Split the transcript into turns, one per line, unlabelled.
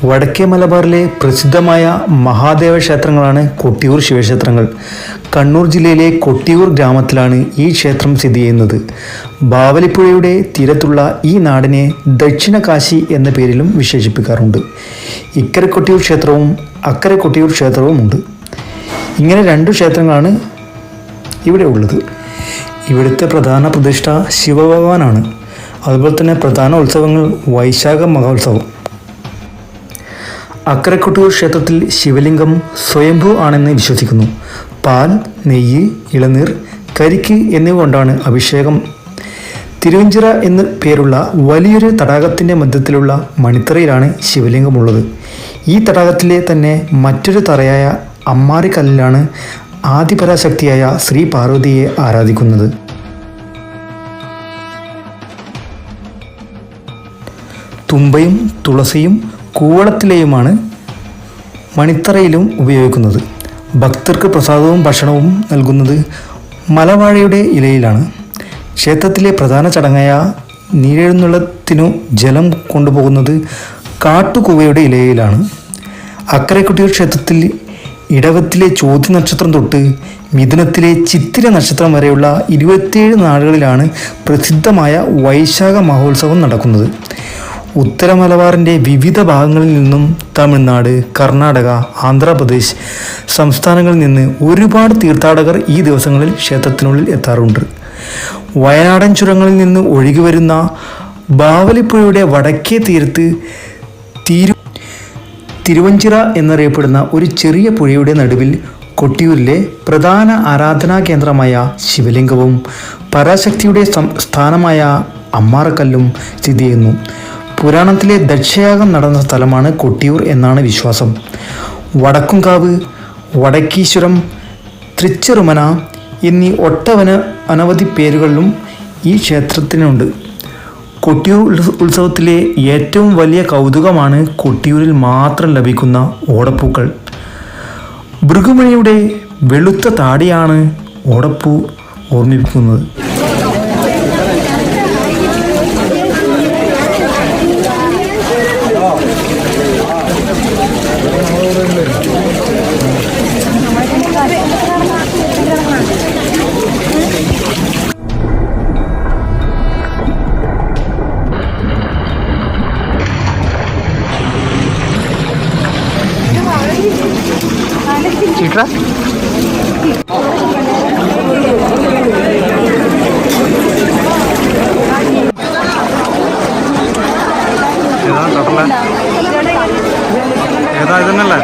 വടക്കേ മലബാറിലെ പ്രസിദ്ധമായ മഹാദേവ ക്ഷേത്രങ്ങളാണ് കൊട്ടിയൂർ ശിവക്ഷേത്രങ്ങൾ. കണ്ണൂർ ജില്ലയിലെ കൊട്ടിയൂർ ഗ്രാമത്തിലാണ് ഈ ക്ഷേത്രം സ്ഥിതി ചെയ്യുന്നത്. ബാവലിപ്പുഴയുടെ തീരത്തുള്ള ഈ നാടിനെ ദക്ഷിണ കാശി എന്ന പേരിലും വിശേഷിപ്പിക്കാറുണ്ട്. ഇക്കരെ കൊട്ടിയൂർ ക്ഷേത്രവും അക്കരെ കൊട്ടിയൂർ ക്ഷേത്രവുമുണ്ട്. ഇങ്ങനെ രണ്ട് ക്ഷേത്രങ്ങളാണ് ഇവിടെ ഉള്ളത്. ഇവിടുത്തെ പ്രധാന പ്രതിഷ്ഠ ശിവഭഗവാനാണ്. അതുപോലെ തന്നെ പ്രധാന ഉത്സവങ്ങൾ വൈശാഖ മഹോത്സവം. അക്കരെ കൊട്ടിയൂർ ക്ഷേത്രത്തിൽ ശിവലിംഗം സ്വയംഭൂ ആണെന്ന് വിശ്വസിക്കുന്നു. പാൽ, നെയ്യ്, ഇളനീർ, കരിക്ക് എന്നിവ കൊണ്ടാണ് അഭിഷേകം. തിരുവഞ്ചിറ എന്ന് പേരുള്ള വലിയൊരു തടാകത്തിൻ്റെ മധ്യത്തിലുള്ള മണിത്തറയിലാണ് ശിവലിംഗമുള്ളത്. ഈ തടാകത്തിലെ തന്നെ മറ്റൊരു തറയായ അമ്മാരിക്കല്ലിലാണ് ആദിപരാശക്തിയായ ശ്രീ പാർവതിയെ ആരാധിക്കുന്നത്. തുമ്പയും തുളസിയും കൂവളത്തിലെയുമാണ് മണിത്തറയിലും ഉപയോഗിക്കുന്നത്. ഭക്തർക്ക് പ്രസാദവും ഭക്ഷണവും നൽകുന്നത് മലവാഴയുടെ ഇലയിലാണ്. ക്ഷേത്രത്തിലെ പ്രധാന ചടങ്ങായ നീരെഴുന്നള്ളത്തിനു ജലം കൊണ്ടുപോകുന്നത് കാട്ടുകൂവയുടെ ഇലയിലാണ്. അക്കരെ കൊട്ടിയൂർ ക്ഷേത്രത്തിൽ ഇടവത്തിലെ ചോതി നക്ഷത്രം തൊട്ട് മിഥുനത്തിലെ ചിത്തിര നക്ഷത്രം വരെയുള്ള 27 നാളുകളിലാണ് പ്രസിദ്ധമായ വൈശാഖ മഹോത്സവം നടക്കുന്നത്. ഉത്തര മലബാറിൻ്റെ വിവിധ ഭാഗങ്ങളിൽ നിന്നും തമിഴ്നാട്, കർണാടക, ആന്ധ്രാപ്രദേശ് സംസ്ഥാനങ്ങളിൽ നിന്ന് ഒരുപാട് തീർത്ഥാടകർ ഈ ദിവസങ്ങളിൽ ക്ഷേത്രത്തിനുള്ളിൽ എത്താറുണ്ട്. വയനാടൻ ചുരങ്ങളിൽ നിന്ന് ഒഴുകി വരുന്ന ബാവലിപ്പുഴയുടെ വടക്കേ തീരത്ത് തിരുവഞ്ചിറ എന്നറിയപ്പെടുന്ന ഒരു ചെറിയ പുഴയുടെ നടുവിൽ കൊട്ടിയൂരിലെ പ്രധാന ആരാധനാ കേന്ദ്രമായ ശിവലിംഗവും പരാശക്തിയുടെ സ്ഥാനമായ അമ്മാറക്കല്ലും സ്ഥിതി ചെയ്യുന്നു. പുരാണത്തിലെ ദക്ഷയാഗം നടന്ന സ്ഥലമാണ് കൊട്ടിയൂർ എന്നാണ് വിശ്വാസം. വടക്കുംകാവ്, വടക്കീശ്വരം, തൃച്ചെറുമന എന്നീ അനവധി പേരുകളിലും ഈ ക്ഷേത്രത്തിനുണ്ട്. കൊട്ടിയൂർ ഉത്സവത്തിലെ ഏറ്റവും വലിയ കൗതുകമാണ് കൊട്ടിയൂരിൽ മാത്രം ലഭിക്കുന്ന ഓടപ്പൂക്കൾ. ഭൃഗുമണിയുടെ വെളുത്ത താടിയാണ് ഓടപ്പൂ ഓർമ്മിപ്പിക്കുന്നത്. ചീട്ര ഏതാ ഇതന്നല്ലേ?